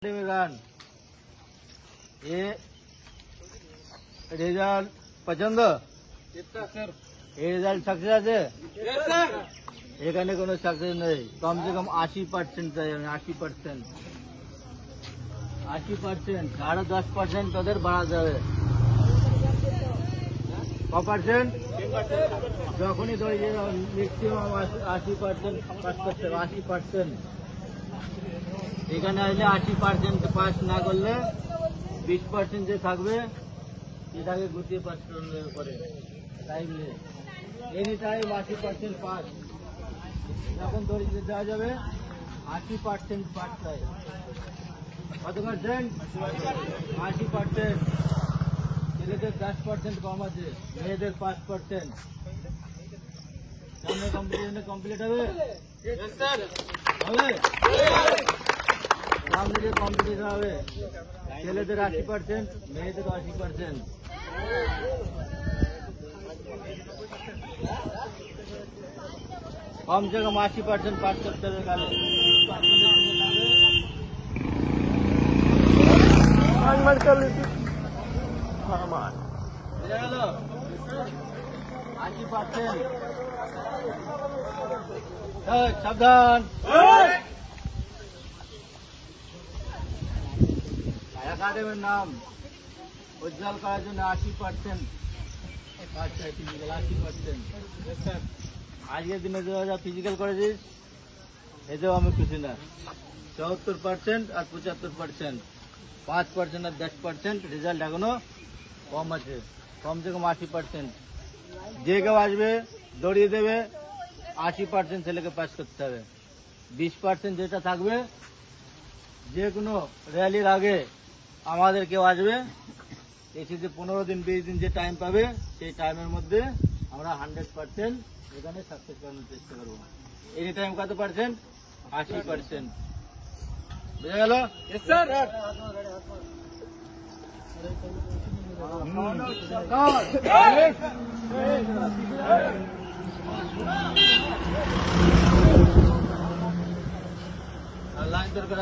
ये रिजल्ट पसंद ये रिजल्ट सक्सेस আছে এখানে কোনো সাকসেস নেই কমসে কম 80% চাই আমি 80% 10% 10% তোদের বাড়া যাবে ক% যখনই ধরে ম্যাক্সিমাম 80% পাস করতে 80% এখানে আসলে 80% পাস না করলে 20% যে থাকবে এটাকে গুটিয়ে পাস করে টাইম নেই এনি টাইম 80% পাস যখন ধরে দেওয়া যাবে 80% পাস চাই কত পার্সেন্ট 80% ছেলেদের 10% কম আছে মেয়েদের 5% সামনে কম্পিটিশনে কমপ্লিট হবে হবে সামনে যে কম্পিটিশন হবে ছেলেদের 80% মেয়েদের 80% কমসে কম 80% পাস করতে হবে কালে 80% সাবধান একাডেমির নাম উজ্জ্বল করার জন্য 80% পাস চাই ফিজিক্যাল 80% আজকের দিনে যা ফিজিক্যাল করেছিস এতেও আমি খুশি না 74% আর 75% 5% আর 10% রেজাল্ট এখনো কম আছে কমসে কম 80% যে কেউ আসবে দৌড়িয়ে দেবে 80% ছেলেকে পাস করতে হবে 20% যেটা থাকবে যে কোনো র্যালির আগে আমাদের কেউ আসবে এসে যে 15 দিন 20 দিন যে টাইম পাবে সেই টাইমের মধ্যে আমরা 100% এখানে সাকসেস করানোর চেষ্টা করবো এনি টাইম কত পার্সেন্ট 80% বুঝা গেল স্যার লাইন দরকার